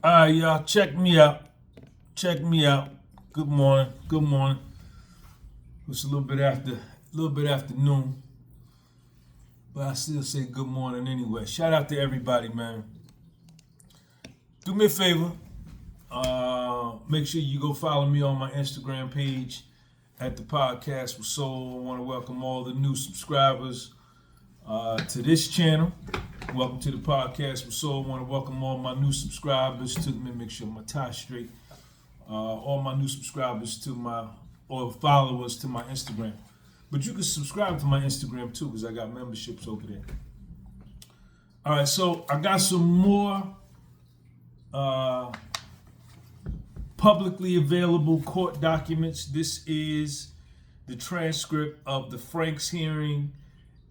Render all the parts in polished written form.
All right, y'all, check me out. Check me out. Good morning. Good morning. It's a little bit after noon, but I still say good morning anyway. Shout out to everybody, man. Do me a favor. Make sure you go follow me on my Instagram page at the Podcast with Soul. I want to welcome all the new subscribers to this channel. Welcome to the Podcast with Soul. I want to welcome all my new subscribers to, let me make sure my tie's straight. All my new subscribers to or followers to my Instagram. But you can subscribe to my Instagram too, because I got memberships over there. All right, so I got some more publicly available court documents. This is the transcript of the Franks hearing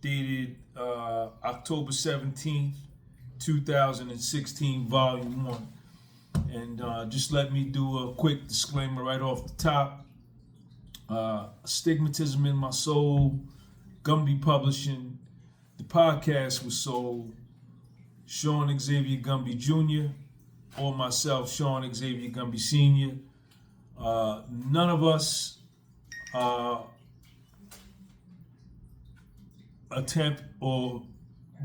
dated October 17th, 2016, Volume 1. And just let me do a quick disclaimer right off the top. Stigmatism in My Soul, Gumby Publishing, the Podcast with Soul, Sean Xavier Gumby Jr., or myself, Sean Xavier Gumby Sr. None of us attempt or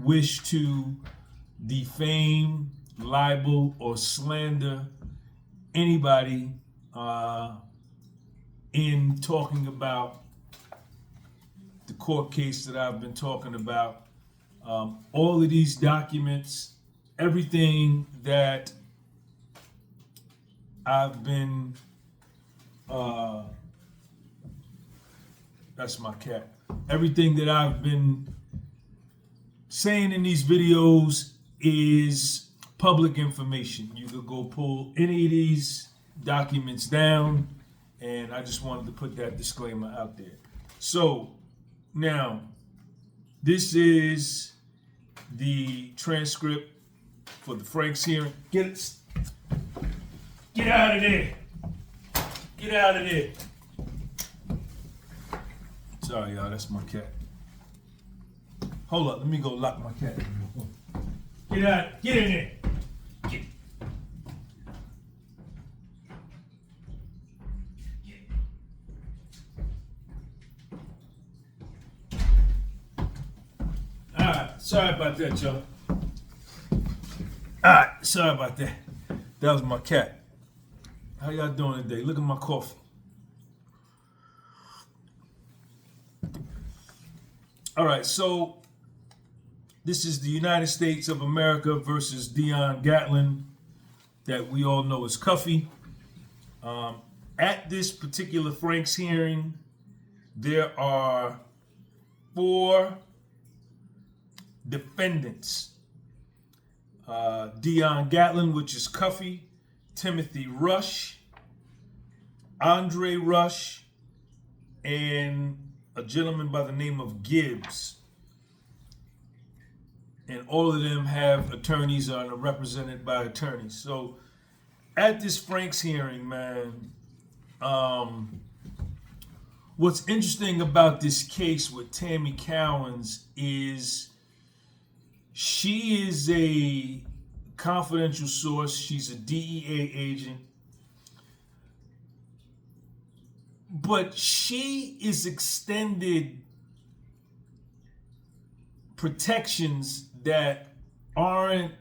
wish to defame, libel, or slander anybody in talking about the court case that I've been talking about. All of these documents, everything that I've been, that's my cat. Everything that I've been saying in these videos is public information. You could go pull any of these documents down, and I just wanted to put that disclaimer out there. So now, this is the transcript for the Franks hearing. Get out of there. Get out of there. Sorry, y'all, that's my cat. Hold up, let me go lock my cat. Get out, get in there. Get. All right, sorry about that, y'all. All right, sorry about that. That was my cat. How y'all doing today? Look at my coffee. All right, so this is the United States of America versus Dion Gatlin, that we all know as Cuffy. At this particular Franks hearing, there are 4 defendants. Dion Gatlin, which is Cuffy, Timothy Rush, Andre Rush, and a gentleman by the name of Gibbs. And all of them have attorneys, are represented by attorneys. So at this Franks hearing, man, what's interesting about this case with Tammy Cowins is she is a confidential source. She's a DEA agent. But she is extended protections that aren't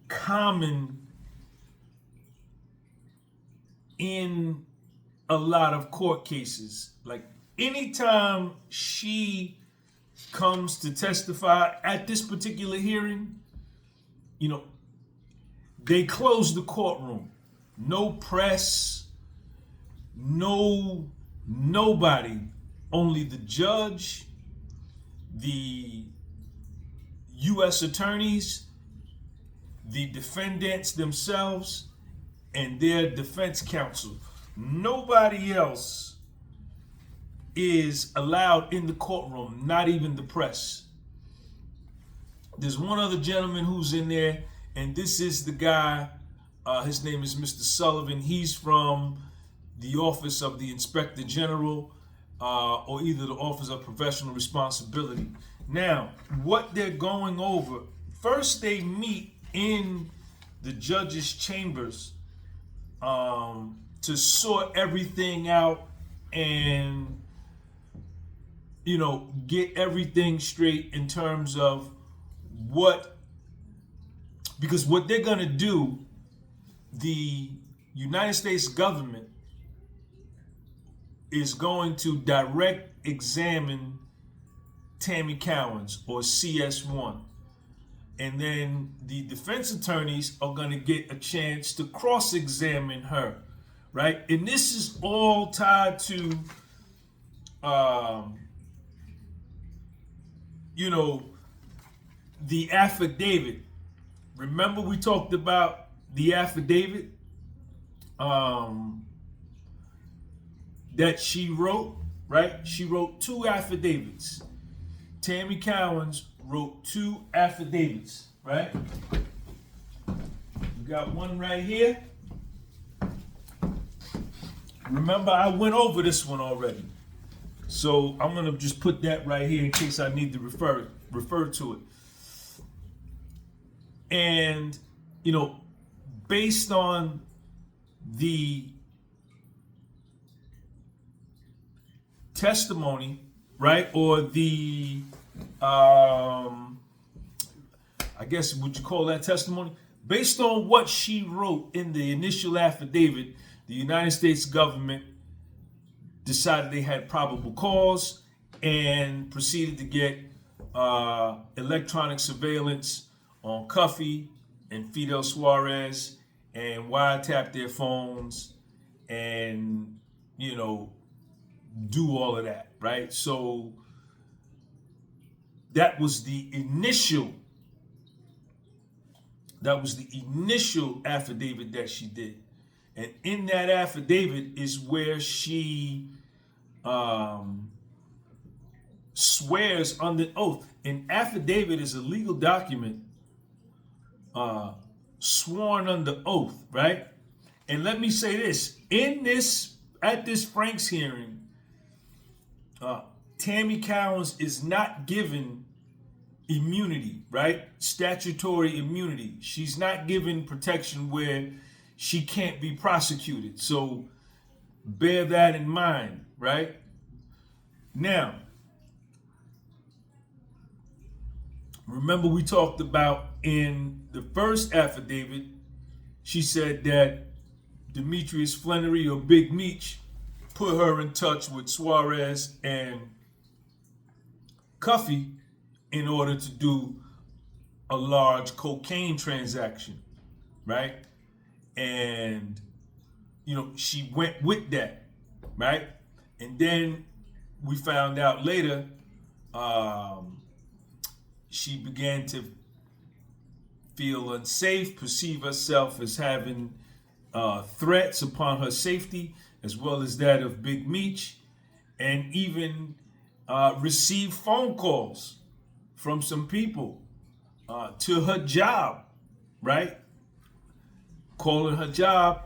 common in a lot of court cases. Like, anytime she comes to testify at this particular hearing, they close the courtroom. No press, nobody, only the judge, the U.S. attorneys, the defendants themselves, and their defense counsel. Nobody else is allowed in the courtroom, not even the press. There's one other gentleman who's in there, and this is the guy, his name is Mr. Sullivan. He's from the Office of the Inspector General, or either the Office of Professional Responsibility. Now, what they're going over, first they meet in the judge's chambers to sort everything out and, get everything straight in terms of because what they're going to do, the United States government is going to direct examine Tammy Cowins, or CS1. And then the defense attorneys are going to get a chance to cross-examine her, right? And this is all tied to, the affidavit. Remember we talked about the affidavit that she wrote, right? She wrote 2 affidavits. Tammy Cowans wrote 2 affidavits, right? We got one right here. Remember, I went over this one already. So I'm gonna just put that right here in case I need to refer to it. And, based on the testimony, right, or the, I guess, would you call that testimony? Based on what she wrote in the initial affidavit, the United States government decided they had probable cause and proceeded to get electronic surveillance on Cuffy and Fidel Suarez and wiretap their phones and, do all of that, right? So that was the initial affidavit that she did. And in that affidavit is where she swears under oath. An affidavit is a legal document sworn under oath, right? And let me say this, at this Franks hearing, Tammy Cowans is not given immunity, right? Statutory immunity. She's not given protection where she can't be prosecuted. So bear that in mind, right? Now, remember we talked about in the first affidavit, she said that Demetrius Flannery, or Big Meech, put her in touch with Suarez and Cuffy in order to do a large cocaine transaction, right? And, she went with that, right? And then we found out later, she began to feel unsafe, perceive herself as having threats upon her safety, as well as that of Big Meech, and even received phone calls from some people to her job, right? Calling her job,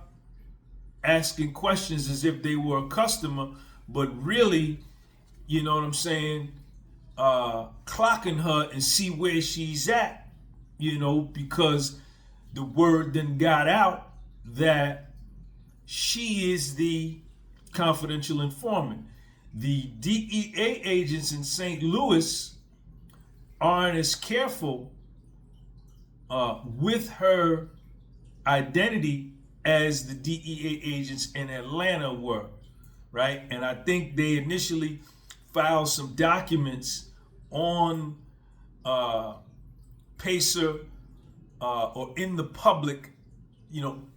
asking questions as if they were a customer, but really, you know what I'm saying, clocking her and see where she's at, because the word then got out that she is the confidential informant. The DEA agents in St. Louis aren't as careful with her identity as the DEA agents in Atlanta were, right? And I think they initially filed some documents on Pacer or in the public,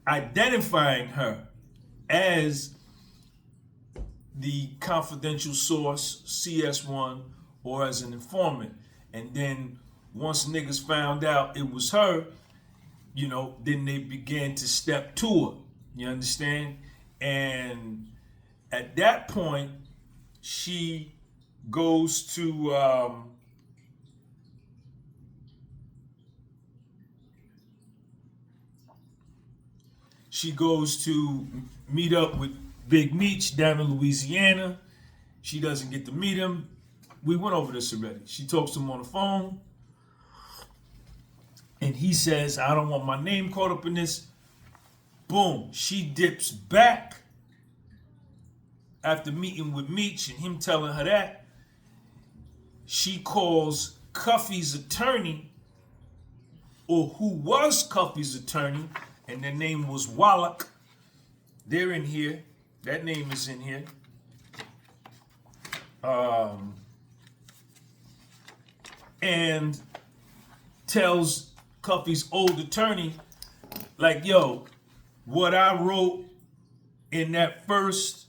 identifying her as the confidential source, CS1, or as an informant. And then once niggas found out it was her, then they began to step to her. You understand? And at that point, she goes to meet up with Big Meech down in Louisiana. She doesn't get to meet him. We went over this already. She talks to him on the phone. And he says, I don't want my name caught up in this. Boom, she dips back after meeting with Meech and him telling her that. She calls Cuffy's attorney, or who was Cuffy's attorney, and their name was Wallach. They're in here. That name is in here. And tells Cuffy's old attorney, like, yo, what I wrote in that first,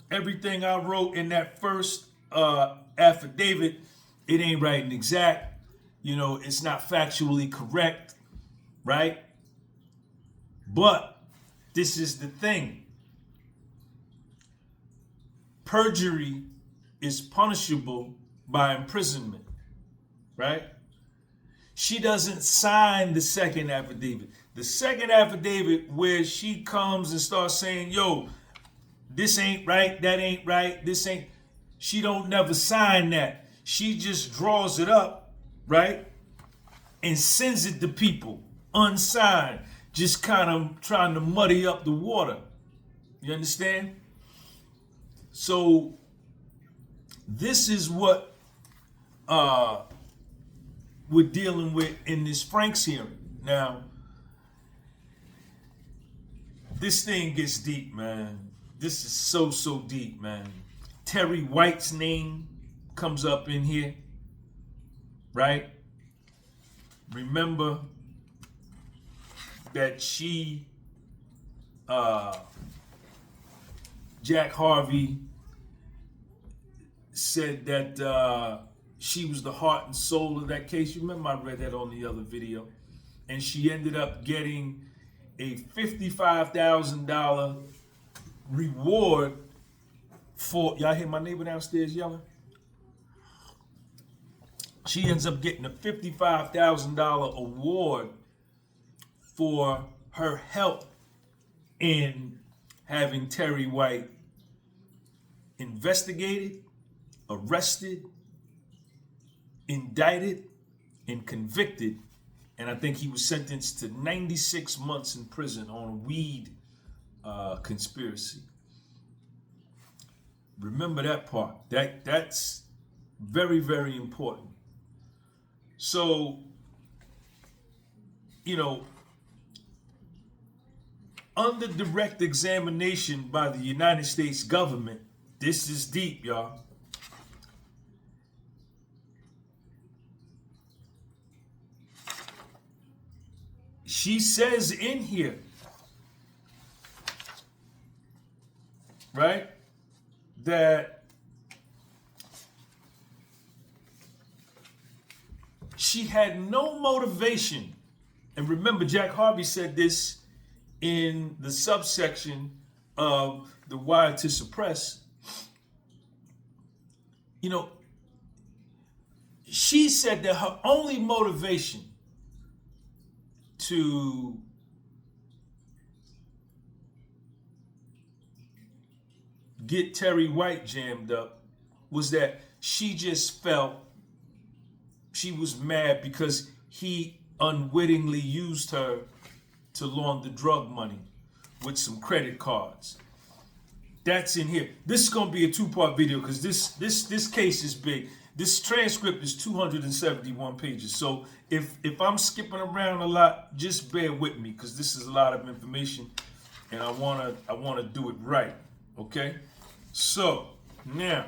everything I wrote in that first affidavit, it ain't right and exact. You know, it's not factually correct, right? But this is the thing. Perjury is punishable by imprisonment, right? She doesn't sign the second affidavit. The second affidavit where she comes and starts saying, yo, this ain't right, that ain't right, this ain't, she don't never sign that. She just draws it up, right? And sends it to people, unsigned, just kind of trying to muddy up the water. You understand? So this is what we're dealing with in this Franks hearing. Now, this thing gets deep, man. This is so deep, man. Terry White's name comes up in here, right? Remember that she, Jack Harvey said that she was the heart and soul of that case. You remember I read that on the other video. And she ended up getting a $55,000 reward for, y'all hear my neighbor downstairs yelling? She ends up getting a $55,000 award for her help in having Terry White investigated, arrested, indicted, and convicted. And I think he was sentenced to 96 months in prison on a weed conspiracy. Remember that part. That's very, very important. So, you know, under direct examination by the United States government, this is deep, y'all. She says in here, right, that she had no motivation. And remember, Jack Harvey said this in the subsection of the Wired to Suppress. You know, she said that her only motivation to get Terry White jammed up was that she just felt she was mad because he unwittingly used her to launder drug money with some credit cards. That's in here. This is gonna be a two-part video because this case is big. This transcript is 271 pages. So if I'm skipping around a lot, just bear with me because this is a lot of information and I wanna do it right. Okay? So now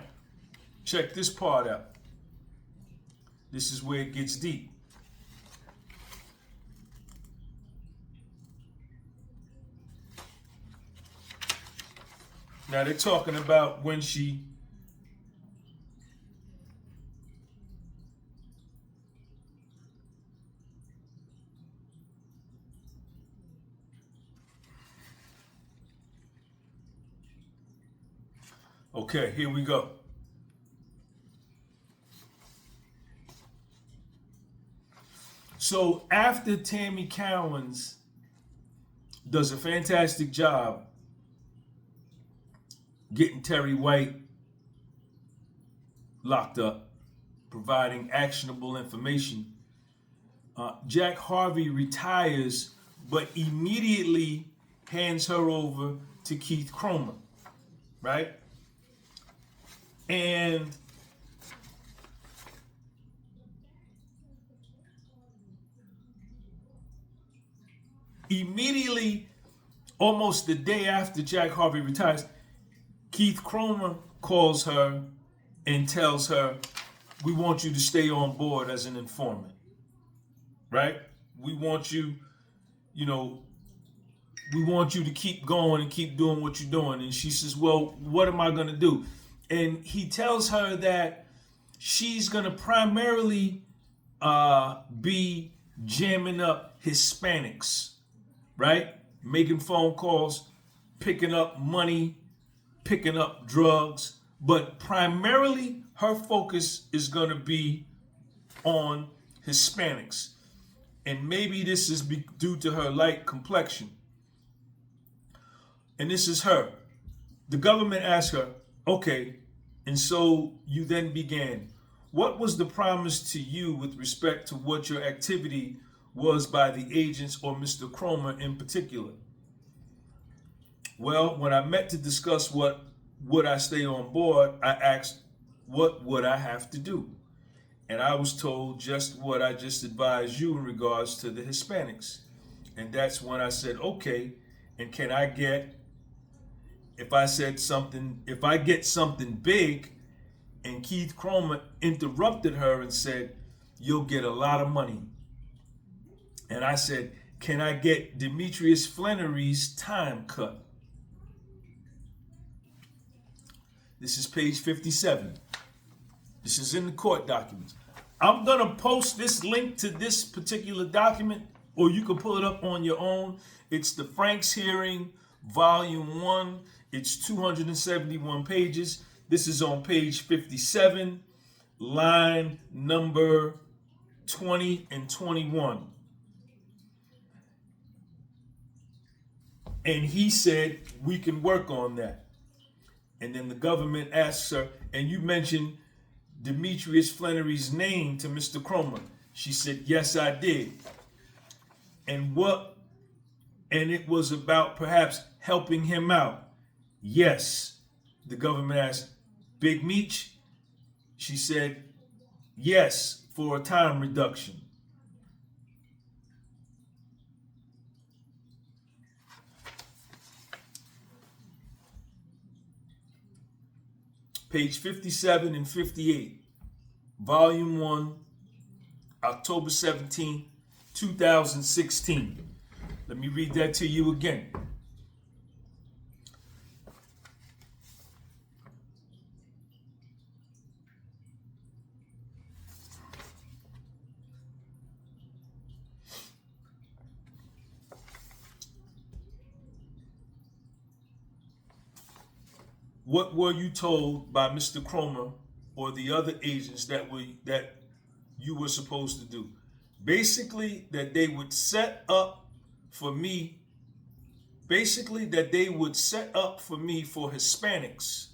check this part out. This is where it gets deep. Now they're talking about when she okay, here we go. So after Tammy Cowins does a fantastic job getting Terry White locked up, providing actionable information, Jack Harvey retires, but immediately hands her over to Keith Cromer, right? And immediately, almost the day after Jack Harvey retires, Keith Cromer calls her and tells her, we want you to stay on board as an informant, right? We want you, we want you to keep going and keep doing what you're doing. And she says, well, what am I going to do? And he tells her that she's going to primarily be jamming up Hispanics, right? Making phone calls, picking up money, picking up drugs. But primarily, her focus is going to be on Hispanics. And maybe this is due to her light complexion. And this is her. The government asked her, okay, and so you then began. What was the promise to you with respect to what your activity was by the agents or Mr. Cromer in particular? Well, when I met to discuss what would I stay on board, I asked, what would I have to do? And I was told just what I just advised you in regards to the Hispanics. And that's when I said, okay, and can I get, if I get something big, and Keith Cromer interrupted her and said, you'll get a lot of money. And I said, can I get Demetrius Flannery's time cut? This is page 57. This is in the court documents. I'm going to post this link to this particular document, or you can pull it up on your own. It's the Franks hearing, volume 1. It's 271 pages. This is on page 57, line number 20 and 21. And he said, we can work on that. And then the government asks her, and you mentioned Demetrius Flannery's name to Mr. Cromer. She said, yes, I did. And it was about perhaps helping him out. Yes. The government asked, Big Meech? She said, yes, for a time reduction. Page 57 and 58, volume 1, October 17, 2016. Let me read that to you again. What were you told by Mr. Cromer or the other agents that you were supposed to do? Basically, that they would set up for me. Basically, that they would set up for me for Hispanics.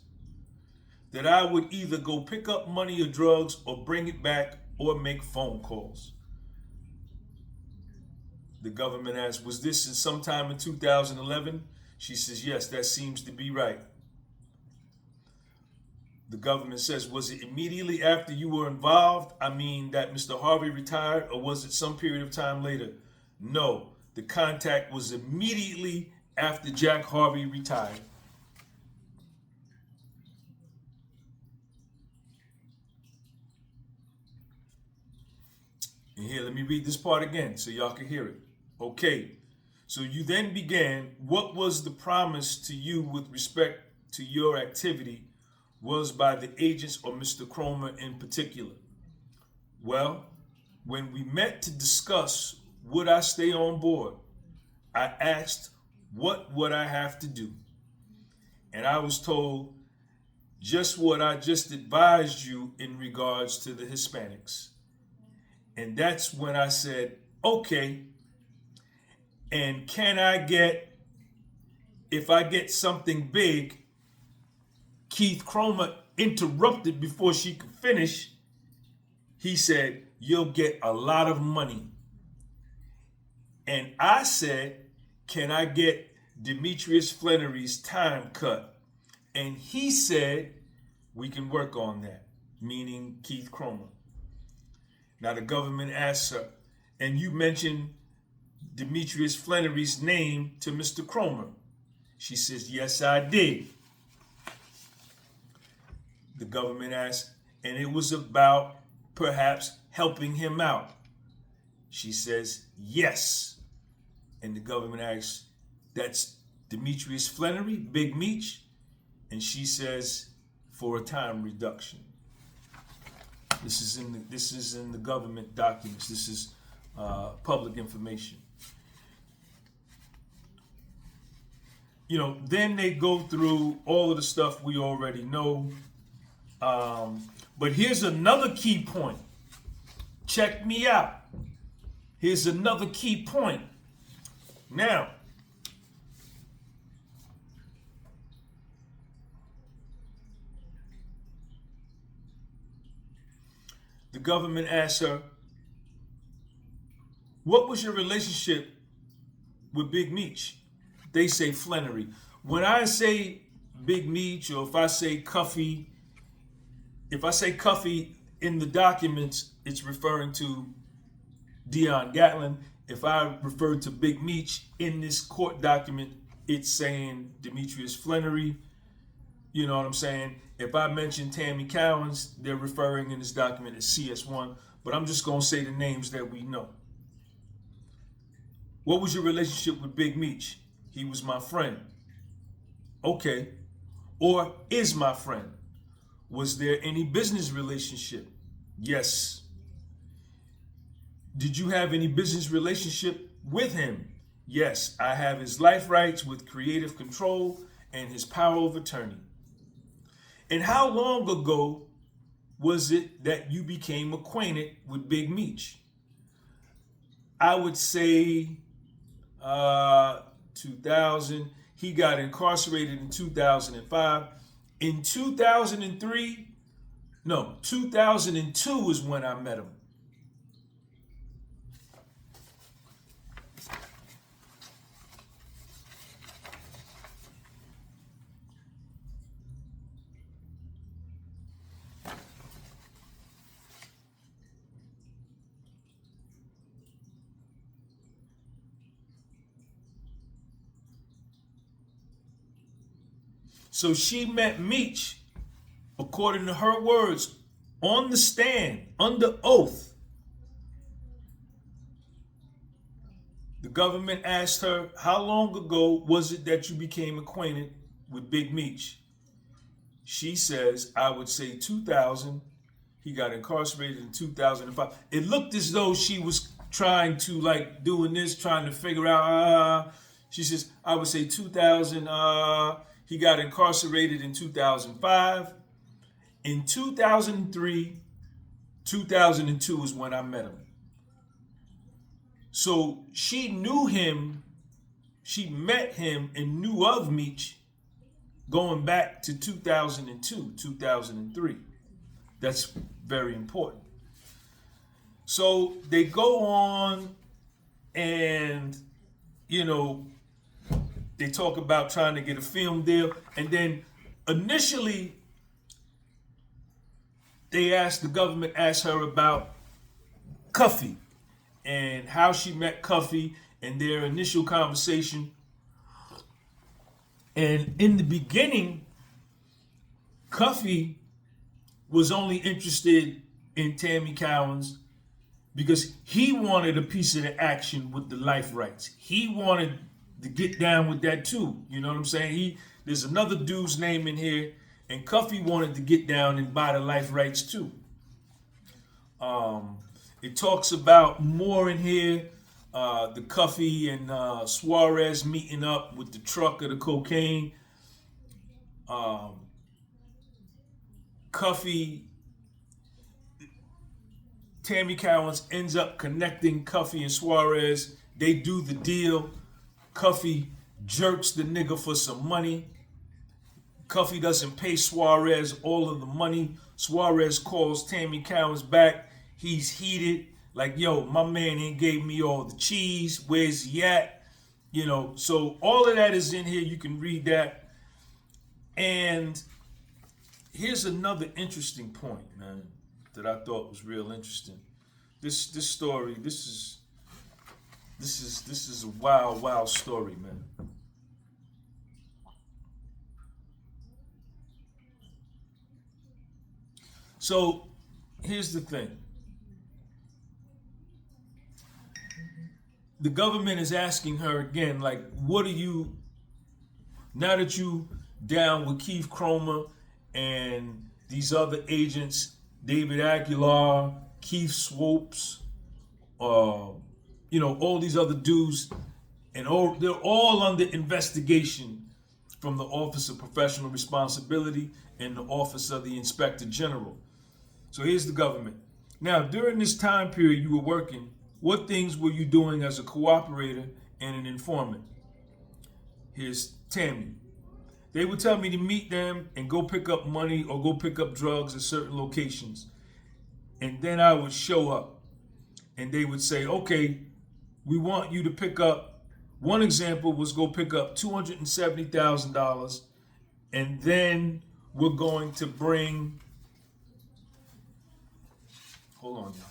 That I would either go pick up money or drugs or bring it back or make phone calls. The government asked, was this sometime in 2011? She says, yes, that seems to be right. The government says, was it immediately after you were involved? I mean, that Mr. Harvey retired, or was it some period of time later? No, the contact was immediately after Jack Harvey retired. And here, let me read this part again so y'all can hear it. Okay, so you then began, what was the promise to you with respect to your activity was by the agents or Mr. Cromer in particular? Well, when we met to discuss would I stay on board, I asked what would I have to do? And I was told just what I just advised you in regards to the Hispanics. And that's when I said, okay, and can I get, if I get something big? Keith Cromer before she could finish. He said, you'll get a lot of money. And I said, can I get Demetrius Flannery's time cut? And he said, we can work on that, meaning Keith Cromer. Now the government asks her, and you mentioned Demetrius Flannery's name to Mr. Cromer. She says, yes, I did. The government asks, and it was about perhaps helping him out. She says, yes. And the government asks, that's Demetrius Flannery, Big Meech? And she says, for a time reduction. This is in the government documents. This is public information. You know, then they go through all of the stuff we already know. But here's another key point. Check me out. Here's another key point. Now, the government asks her, what was your relationship with Big Meech? They say Flannery. When I say Big Meech, or if I say Cuffy in the documents, it's referring to Dion Gatlin. If I refer to Big Meech in this court document, it's saying Demetrius Flannery. You know what I'm saying? If I mention Tammy Cowins, they're referring in this document as CS1, but I'm just going to say the names that we know. What was your relationship with Big Meech? He was my friend. Okay. Or is my friend. Was there any business relationship? Yes. Did you have any business relationship with him? Yes, I have his life rights with creative control and his power of attorney. And how long ago was it that you became acquainted with Big Meech? I would say 2000. He got incarcerated in 2005. In 2002 is when I met him. So she met Meech, according to her words, on the stand, under oath. The government asked her, how long ago was it that you became acquainted with Big Meech? She says, I would say 2000. He got incarcerated in 2005. It looked as though she was trying to, like, doing this, trying to figure out, she says, I would say 2000, he got incarcerated in 2005. In 2003, 2002 is when I met him. So she knew him, she met him and knew of Meech going back to 2002, 2003. That's very important. So they go on and, you know, they talk about trying to get a film deal. And then initially, the government asked her about Cuffy and how she met Cuffy and their initial conversation. And in the beginning, Cuffy was only interested in Tammy Cowans because he wanted a piece of the action with the life rights. He wanted to get down with that too. You know what I'm saying? There's another dude's name in here, and Cuffy wanted to get down and buy the life rights too. It talks about more in here, the Cuffy and Suarez meeting up with the truck of the cocaine. Cuffy, Tammy Cowans ends up connecting Cuffy and Suarez. They do the deal. Cuffy jerks the nigga for some money. Cuffy doesn't pay Suarez all of the money. Suarez calls Tammy Cowans back. He's heated, Like, yo, my man ain't gave me all the cheese. Where's he at? You know, so all of that is in here. You can read that. And here's another interesting point, man, that I thought was real interesting. This story, this is a wild story, man. So here's the thing. The government is asking her again, like, what are you, now that you down with Keith Cromer and these other agents, David Aguilar, Keith Swopes, all these other dudes, and they're all under investigation from the Office of Professional Responsibility and the Office of the Inspector General. So here's the government. Now, during this time period you were working, what things were you doing as a cooperator and an informant? Here's Tammy. They would tell me to meet them and go pick up money or go pick up drugs at certain locations. And then I would show up and they would say, okay, we want you to pick up, one example was go pick up $270,000 and then we're going to bring, hold on, y'all.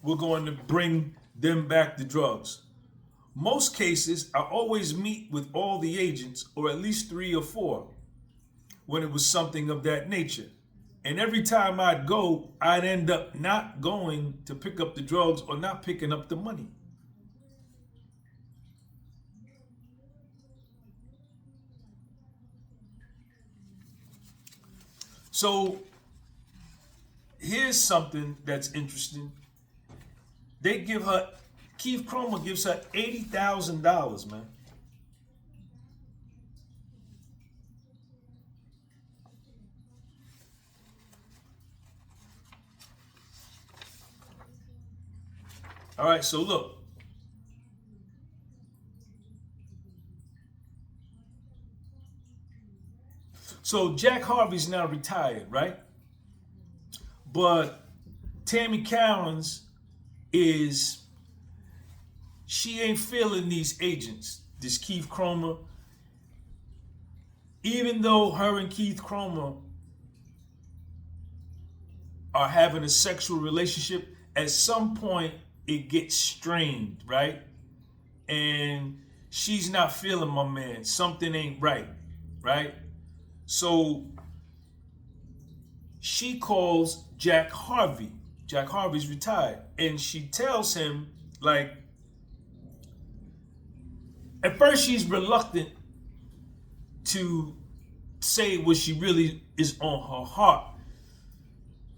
We're going to bring them back the drugs. Most cases, I always meet with all the agents, or at least 3 or 4, when it was something of that nature. And every time I'd go, I'd end up not going to pick up the drugs or not picking up the money. So here's something that's interesting. They give her, Keith Cromer gives her $80,000, man. All right, so look. So Jack Harvey's now retired, right? But Tammy Cowins she ain't feeling these agents, this Keith Cromer. Even though her and Keith Cromer are having a sexual relationship, at some point it gets strained, right? And she's not feeling my man. Something ain't right, right? So she calls Jack Harvey. Jack Harvey's retired. And she tells him, like, at first she's reluctant to say what she really is on her heart.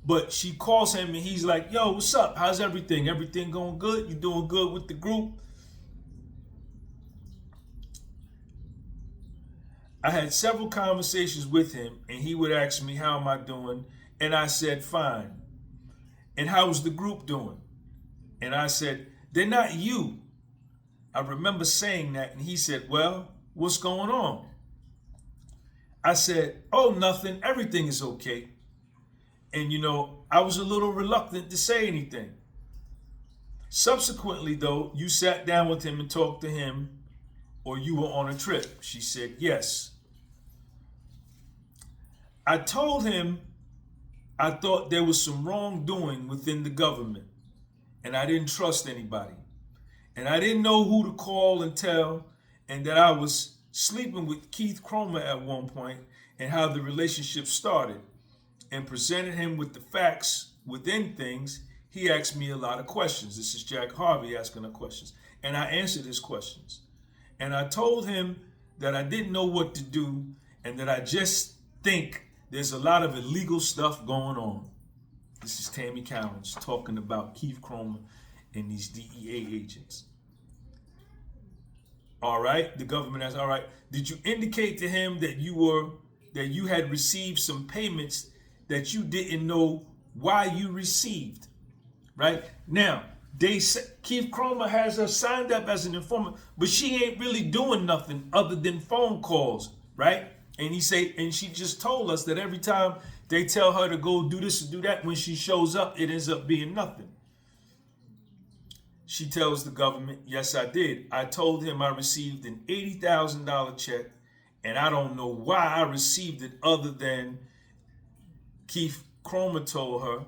But she calls him and he's like, yo, what's up? How's everything? Everything going good? You doing good with the group? I had several conversations with him and he would ask me, how am I doing? And I said, fine. And how's the group doing? And I said, they're not you. I remember saying that and he said, well, what's going on? I said, oh, nothing. Everything is okay. And, I was a little reluctant to say anything. Subsequently, though, you sat down with him and talked to him, or you were on a trip. She said, yes. I told him I thought there was some wrongdoing within the government, and I didn't trust anybody. And I didn't know who to call and tell, and that I was sleeping with Keith Cromer at one point, and how the relationship started. And presented him with the facts within things. He asked me a lot of questions. This is Jack Harvey asking the questions. And I answered his questions. And I told him that I didn't know what to do and that I just think there's a lot of illegal stuff going on. This is Tammy Cowans talking about Keith Cromer and these DEA agents. All right, the government asked, all right, did you indicate to him that you had received some payments that you didn't know why you received, right? Now, Keith Cromer has her signed up as an informant, but she ain't really doing nothing other than phone calls, right? And she just told us that every time They tell her to go do this and do that. When she shows up, it ends up being nothing. She tells the government, yes, I did. I told him I received an $80,000 check, and I don't know why I received it other than Keith Cromer told her,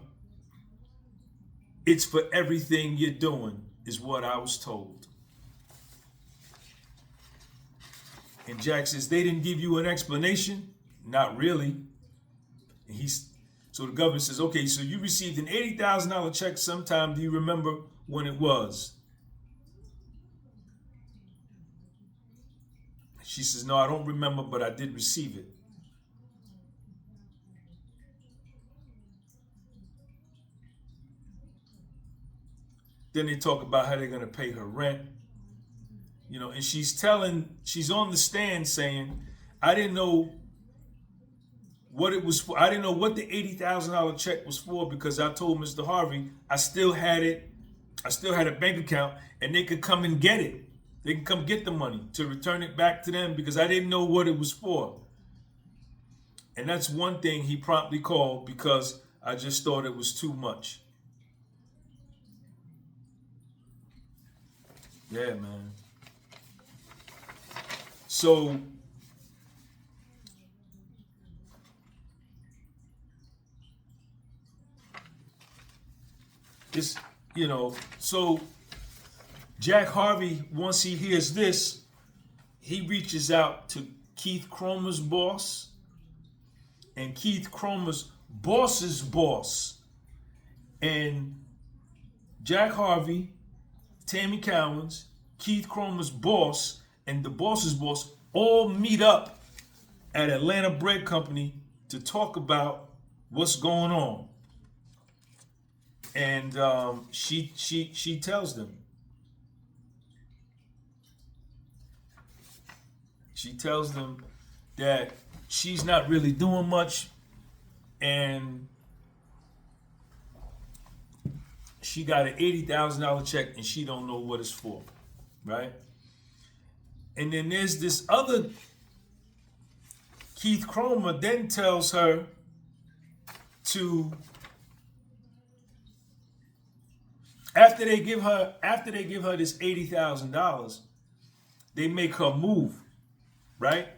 it's for everything you're doing, is what I was told. And Jack says, they didn't give you an explanation? Not really. And so the government says, okay, so you received an $80,000 check sometime. Do you remember when it was? She says, no, I don't remember, but I did receive it. Then they talk about how they're going to pay her rent. You know, and she's on the stand saying, I didn't know what it was for. I didn't know what the $80,000 check was for because I told Mr. Harvey I still had it. I still had a bank account and they could come and get it. They can come get the money to return it back to them because I didn't know what it was for. And that's one thing he promptly called because I just thought it was too much. Yeah, man. So it's, so Jack Harvey, once he hears this, he reaches out to Keith Cromer's boss and Keith Cromer's boss's boss. And Jack Harvey, Tammy Cowins, Keith Cromer's boss, and the boss's boss all meet up at Atlanta Bread Company to talk about what's going on. And she tells them. She tells them that she's not really doing much and she got an $80,000 check and she don't know what it's for, right? And then there's this other, Keith Cromer then tells her to, after they give her this $80,000, they make her move, right?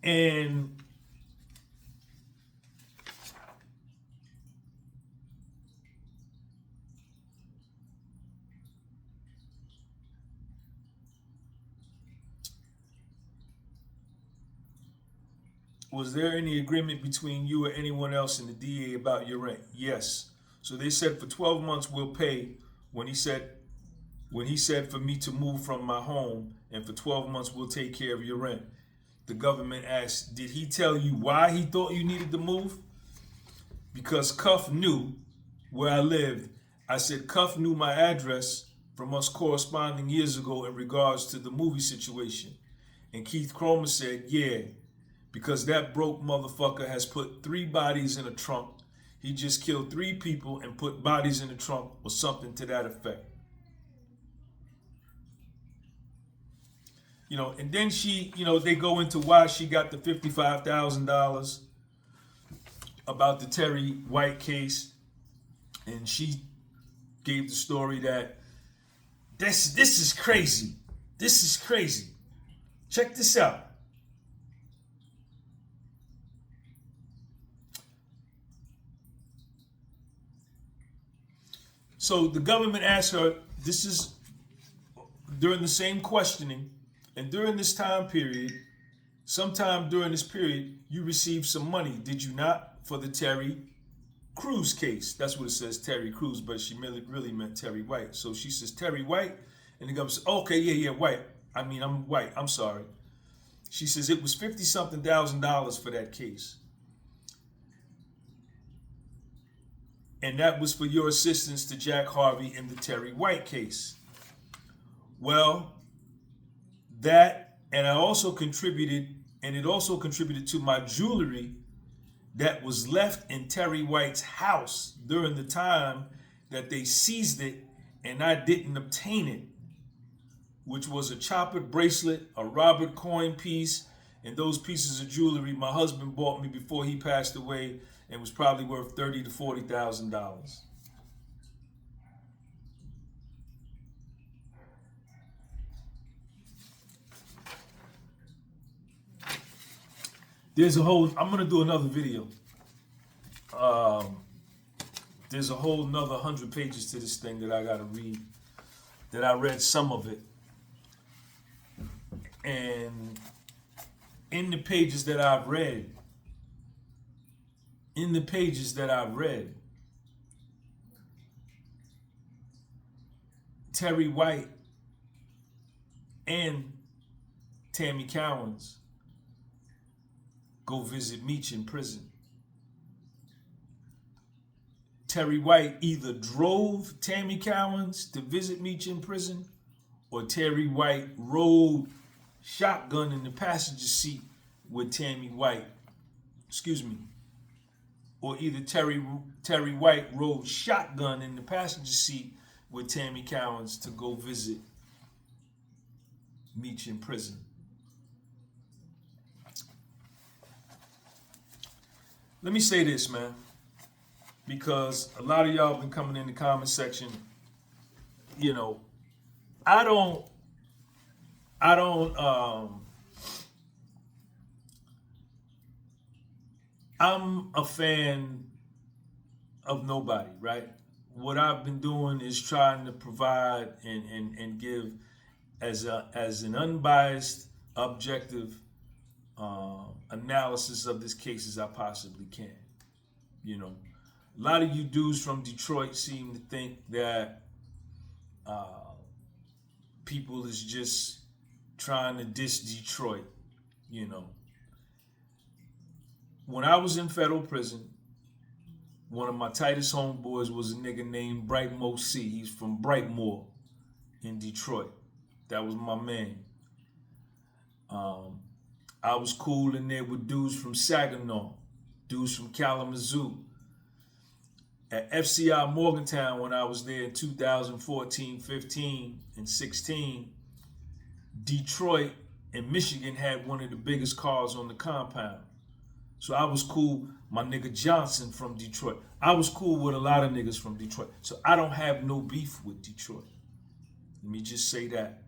And was there any agreement between you or anyone else in the DEA about your rent? Yes. So they said for 12 months we'll pay when he said for me to move from my home, and for 12 months we'll take care of your rent. The government asked, did he tell you why he thought you needed to move? Because Cuff knew where I lived. I said Cuff knew my address from us corresponding years ago in regards to the movie situation. And Keith Cromer said, yeah, because that broke motherfucker has put 3 bodies in a trunk. He just killed 3 people and put bodies in the trunk or something to that effect. And then she, they go into why she got the $55,000 about the Terry White case. And she gave the story that this is crazy. This is crazy. Check this out. So the government asked her, this is during the same questioning, and during this time period, sometime during this period, you received some money, did you not, for the Terry Crews case? That's what it says, Terry Crews, but she really meant Terry White. So she says, Terry White, and the government says, okay, yeah, White. I'm White, I'm sorry. She says, it was $50-something thousand for that case. And that was for your assistance to Jack Harvey in the Terry White case. Well, that, and I also contributed, and it also contributed to my jewelry that was left in Terry White's house during the time that they seized it and I didn't obtain it, which was a chopper bracelet, a Robert coin piece, And those pieces of jewelry my husband bought me before he passed away and was probably worth $30,000 to $40,000. There's a whole, I'm going to do another video. There's a whole nother 100 pages to this thing that I got to read, that I read some of it. And in the pages that I've read, Terry White and Tammy Cowins go visit Meech in prison. Terry White either drove Tammy Cowins to visit Meech in prison, or Terry White rode shotgun in the passenger seat with Tammy White. Or either Terry White rode shotgun in the passenger seat with Tammy Cowins to go visit Meech in prison. Let me say this, man, because a lot of y'all been coming in the comment section. You know, I'm a fan of nobody, right? What I've been doing is trying to provide and give as an unbiased, objective analysis of this case as I possibly can. You know, a lot of you dudes from Detroit seem to think that people is just trying to diss Detroit. You know, when I was in federal prison, one of my tightest homeboys was a nigga named Brightmore C. He's from Brightmore in Detroit. That was my man. I was cool in there with dudes from Saginaw, dudes from Kalamazoo. At FCI Morgantown, when I was there in 2014, 15, and 16, Detroit and Michigan had one of the biggest cars on the compound. So I was cool. My nigga Johnson from Detroit. I was cool with a lot of niggas from Detroit. So I don't have no beef with Detroit. Let me just say that.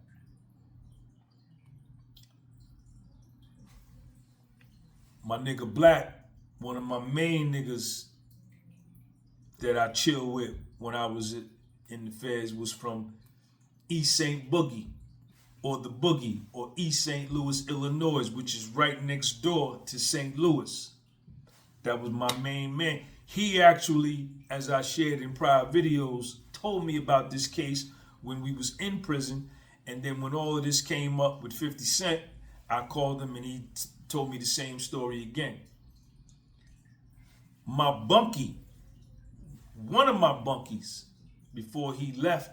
My nigga Black, one of my main niggas that I chill with when I was in the feds, was from East St. Boogie, or the Boogie, or East St. Louis, Illinois, which is right next door to St. Louis. That was my main man. He actually, as I shared in prior videos, told me about this case when we was in prison. And then when all of this came up with 50 Cent, I called him and he told me the same story again. My bunkie, one of my bunkies, before he left,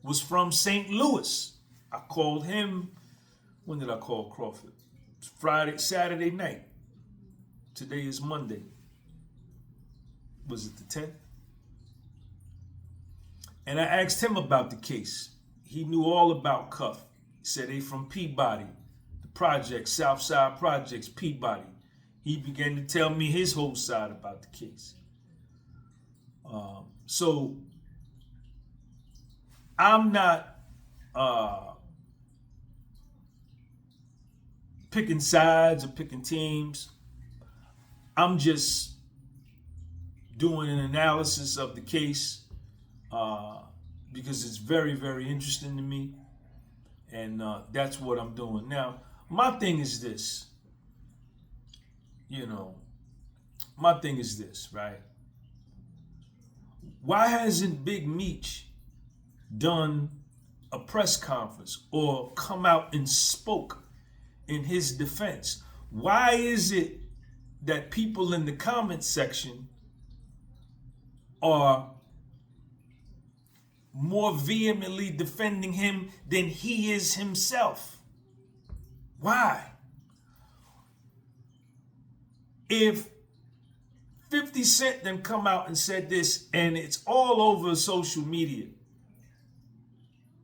was from St. Louis. I called him, when did I call Crawford? Saturday night. Today is Monday. Was it the 10th? And I asked him about the case. He knew all about Cuff. He said they from Peabody, the project, Southside Projects, Peabody. He began to tell me his whole side about the case. So I'm not picking sides or picking teams. I'm just doing an analysis of the case because it's very, very interesting to me. And that's what I'm doing. Now, my thing is this. You know, my thing is this, right? Why hasn't Big Meech done a press conference or come out and spoke in his defense? Why is it that people in the comment section are more vehemently defending him than he is himself? Why? If 50 Cent then come out and said this, and it's all over social media,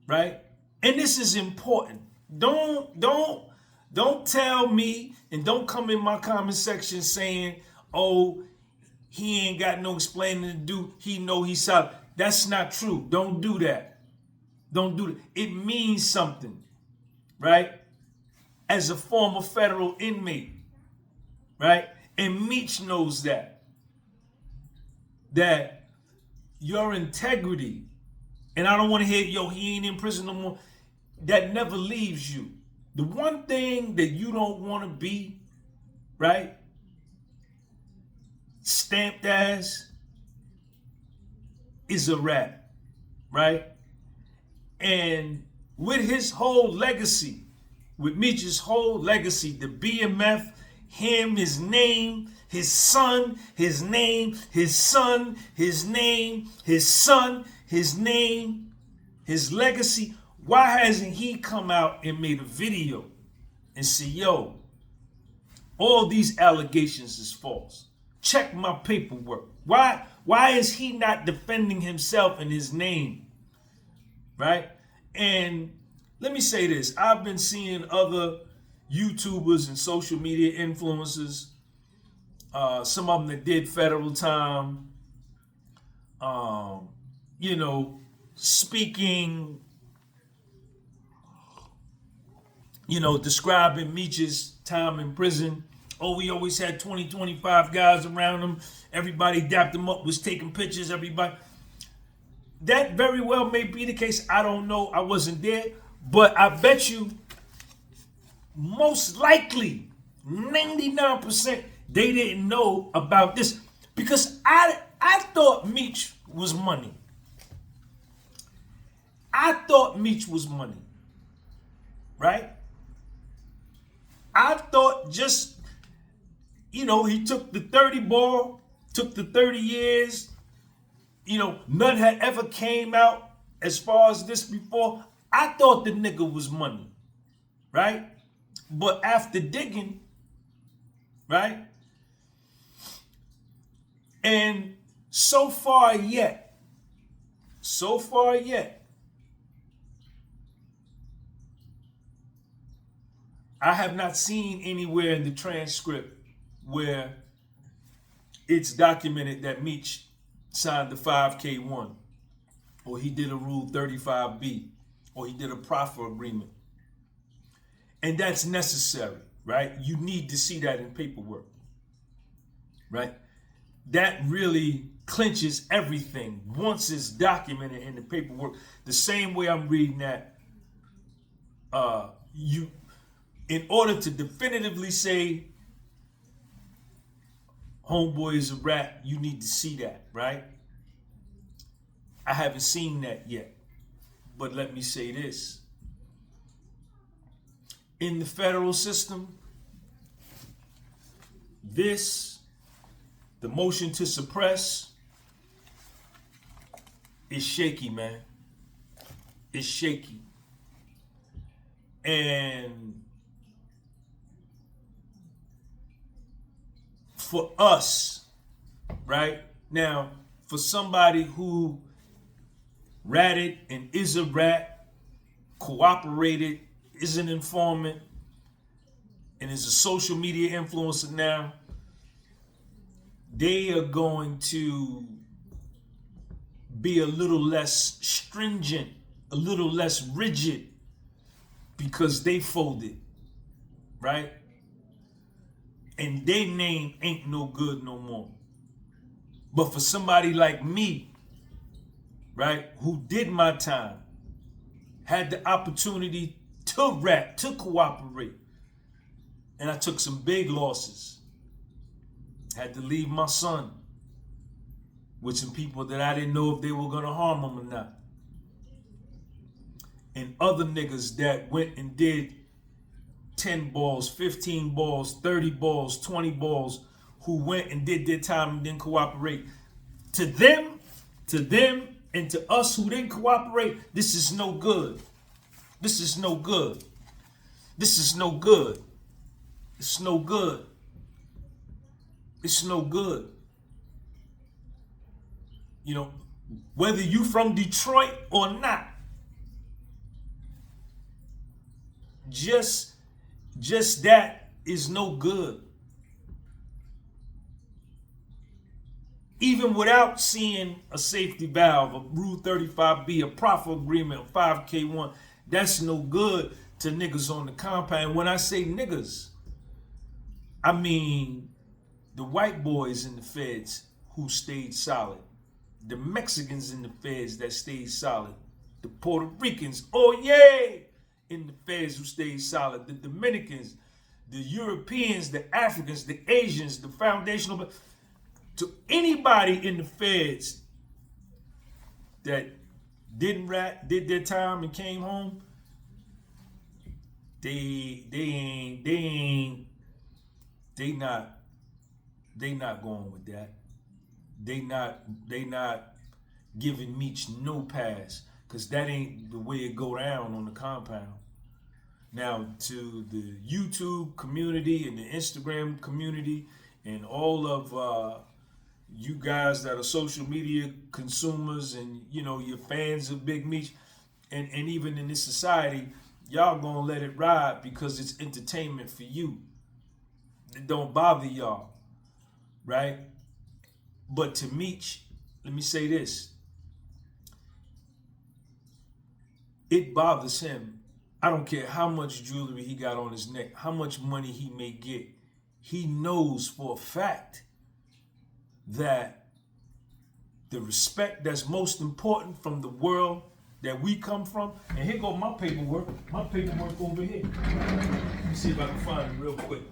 right? And this is important. Don't Don't tell me and don't come in my comment section saying, oh, he ain't got no explaining to do. He know he's solid. That's not true. Don't do that. Don't do that. It means something, right? As a former federal inmate, right? And Meech knows that your integrity, and I don't want to hear, yo, he ain't in prison no more. That never leaves you. The one thing that you don't want to be, right? Stamped as is a rat, right? And with his whole legacy, with Meech's whole legacy, the BMF, him, his name, his son, his name, his son, his name, his son, his name, his legacy. Why hasn't he come out and made a video and say, yo, all these allegations is false? Check my paperwork. Why is he not defending himself and his name? Right? And let me say this. I've been seeing other YouTubers and social media influencers, some of them that did federal time, speaking, describing Meech's time in prison. Oh, we always had 20, 25 guys around him. Everybody dapped him up, was taking pictures, everybody. That very well may be the case. I don't know. I wasn't there. But I bet you most likely 99% they didn't know about this. Because I thought Meech was money. I thought Meech was money. Right? I thought just, he took the 30 ball, took the 30 years. None had ever came out as far as this before. I thought the nigga was money, right? But after digging, right? And so far yet, I have not seen anywhere in the transcript where it's documented that Meech signed the 5K1, or he did a Rule 35B, or he did a proffer agreement. And that's necessary, right? You need to see that in paperwork, right? That really clinches everything once it's documented in the paperwork. The same way I'm reading that, in order to definitively say homeboy is a rat, you need to see that, right? I haven't seen that yet. But let me say this. In the federal system, the motion to suppress, is shaky, man. It's shaky. And for us, right? Now, for somebody who ratted and is a rat, cooperated, is an informant, and is a social media influencer now, they are going to be a little less stringent, a little less rigid, because they folded, right? And their name ain't no good no more. But for somebody like me, right, who did my time, had the opportunity to rap, to cooperate, and I took some big losses. Had to leave my son with some people that I didn't know if they were gonna harm him or not. And other niggas that went and did 10 balls, 15 balls, 30 balls, 20 balls, who went and did their time and didn't cooperate. To them, and to us who didn't cooperate, this is no good. This is no good. This is no good. It's no good. It's no good. Whether you from Detroit or not, just just that is no good. Even without seeing a safety valve, a Rule 35B, a proffer agreement, a 5K1, that's no good to niggas on the compound. When I say niggas, I mean the white boys in the feds who stayed solid, the Mexicans in the feds that stayed solid, the Puerto Ricans, oh yay, in the feds who stayed solid, the Dominicans, the Europeans, the Africans, the Asians, the foundational, to anybody in the feds that didn't rat, did their time and came home, they not going with that. They not giving Meech no pass, because that ain't the way it go down on the compound. Now, to the YouTube community and the Instagram community and all of you guys that are social media consumers and you're fans of Big Meech, and even in this society, y'all gonna let it ride because it's entertainment for you. It don't bother y'all, right? But to Meech, let me say this. It bothers him. I don't care how much jewelry he got on his neck, how much money he may get. He knows for a fact that the respect that's most important from the world that we come from, and here go my paperwork over here. Let me see if I can find it real quick.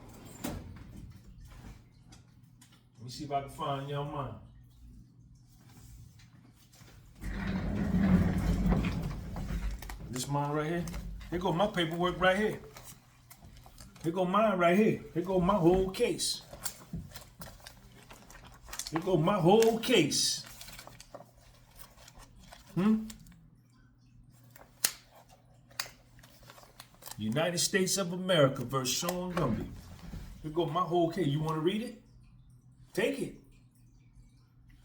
Let me see if I can find y'all mine. This mine right here. Here go my paperwork right here. Here go mine right here. Here go my whole case. Here go my whole case. United States of America versus Sean Gumby. Here go my whole case. You want to read it? Take it.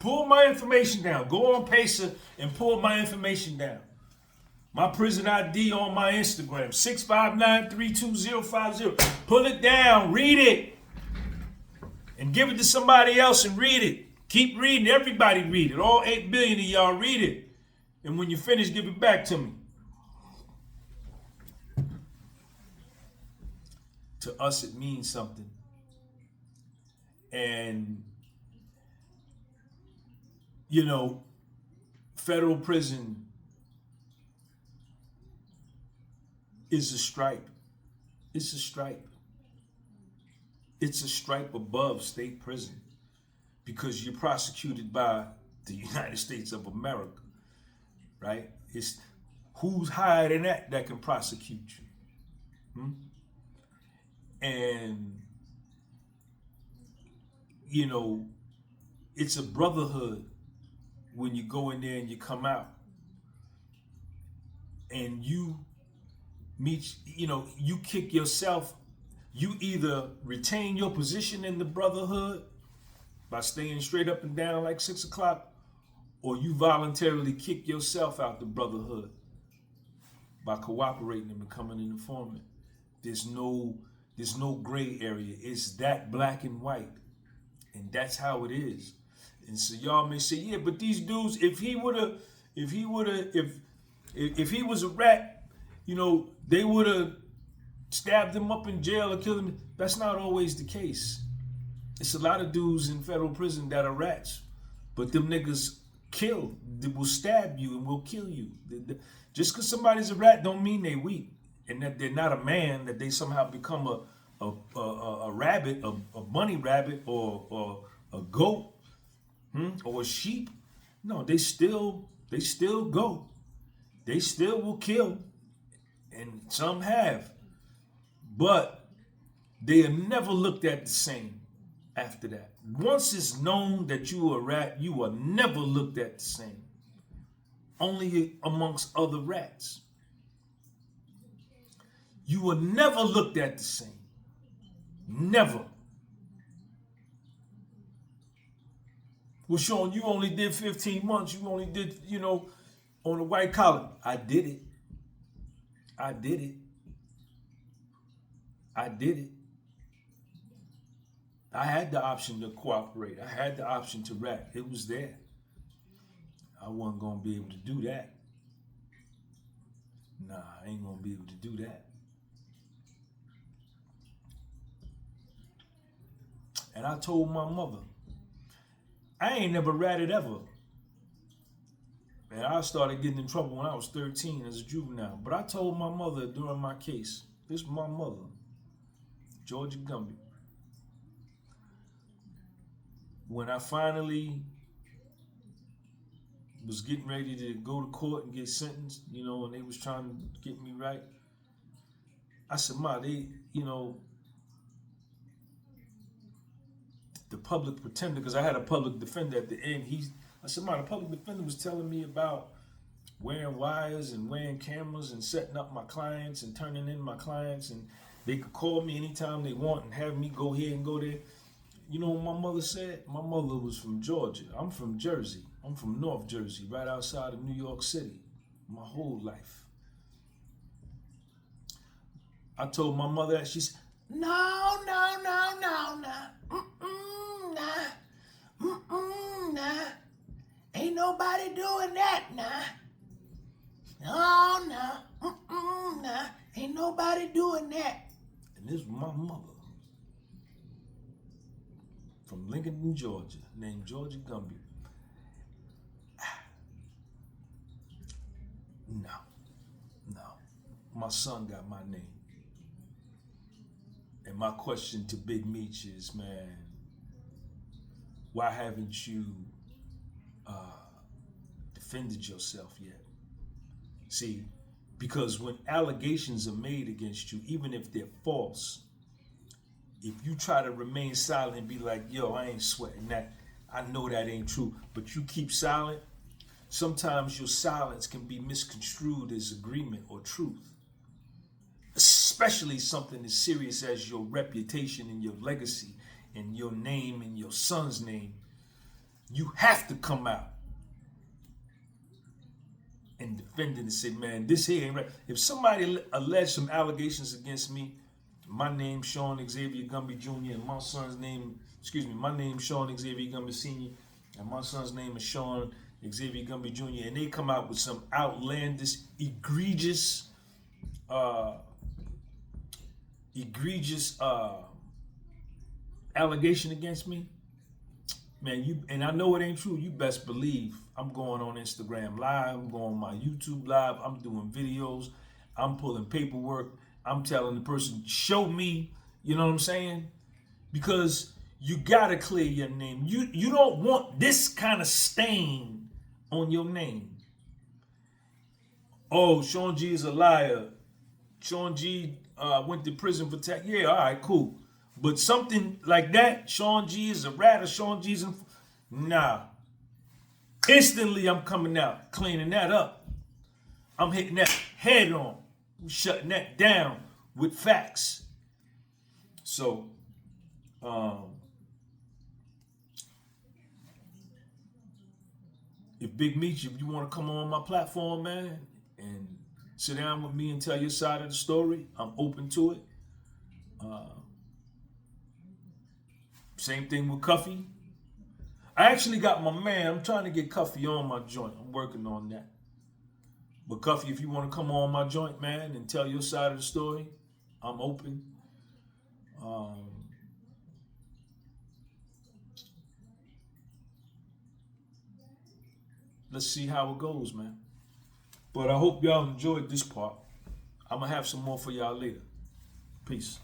Pull my information down. Go on Pacer and pull my information down. My prison ID on my Instagram, 659-32050. Pull it down. Read it. And give it to somebody else and read it. Keep reading. Everybody read it. All 8 billion of y'all read it. And when you finish, give it back to me. To us, it means something. And, federal prison is a stripe. It's a stripe. It's a stripe above state prison because you're prosecuted by the United States of America, right? It's who's higher than that can prosecute you. And, it's a brotherhood when you go in there and you come out. And you meet, you kick yourself. You either retain your position in the brotherhood by staying straight up and down like 6 o'clock, or you voluntarily kick yourself out the brotherhood by cooperating and becoming an informant. There's no gray area. It's that black and white. And that's how it is. And so y'all may say, yeah, but these dudes, if he was a rat, they would have stabbed him up in jail or killed him. That's not always the case. It's a lot of dudes in federal prison that are rats, but them niggas they will stab you and will kill you. Just because somebody's a rat don't mean they weak and that they're not a man, that they somehow become a rabbit, a bunny rabbit, or a goat, or a sheep. No, they still go. They still will kill, and some have, but they are never looked at the same after that. Once it's known that you are a rat, you are never looked at the same. Only amongst other rats. You are never looked at the same. Never. Well, Sean, you only did 15 months. You only did, on a white collar. I did it. I did it. I had the option to cooperate. I had the option to rap. It was there. I wasn't going to be able to do that. Nah, I ain't going to be able to do that. And I told my mother, I ain't never ratted ever. And I started getting in trouble when I was 13 as a juvenile. But I told my mother during my case, this is my mother, Georgia Gumby. When I finally was getting ready to go to court and get sentenced, and they was trying to get me right, I said, Ma, the public pretender, because I had a public defender at the end, I said, Ma, the public defender was telling me about wearing wires and wearing cameras and setting up my clients and turning in my clients, and they could call me anytime they want and have me go here and go there. You know what my mother said? My mother was from Georgia. I'm from Jersey. I'm from North Jersey, right outside of New York City, my whole life. I told my mother that. She said, no, no, no, no, no. Nah. Ain't nobody doing that, nah. No. Nah. Ain't nobody doing that. And this was my mother from Lincoln, Georgia, named Georgia Gumby. No. My son got my name. And my question to Big Meech is, man, why haven't you defended yourself yet? See, because when allegations are made against you, even if they're false, if you try to remain silent and be like, yo, I ain't sweating that, I know that ain't true, but you keep silent, sometimes your silence can be misconstrued as agreement or truth. Especially something as serious as your reputation and your legacy and your name and your son's name. You have to come out and defend it and say, man, this here ain't right. If somebody alleged some allegations against me, my name's Sean Xavier Gumby Jr. and my son's name, my name's Sean Xavier Gumby Sr. and my son's name is Sean Xavier Gumby Jr. and they come out with some outlandish, egregious allegation against me, man, and I know it ain't true, you best believe I'm going on Instagram Live, I'm going on my YouTube Live, I'm doing videos, I'm pulling paperwork, I'm telling the person, show me, you know what I'm saying? Because you gotta clear your name. You don't want this kind of stain on your name. Oh, Sean G is a liar. Sean G went to prison for tax. Yeah, all right, cool. But something like that, Sean G is a rat or Sean G's nah. Instantly, I'm coming out, cleaning that up. I'm hitting that head on. I'm shutting that down with facts. So, if Big Meech, if you want to come on my platform, man, and sit down with me and tell your side of the story, I'm open to it. Same thing with Cuffy. I actually got my man, I'm trying to get Cuffy on my joint. I'm working on that. But Cuffy, if you want to come on my joint, man, and tell your side of the story, I'm open. Let's see how it goes, man. But I hope y'all enjoyed this part. I'm going to have some more for y'all later. Peace.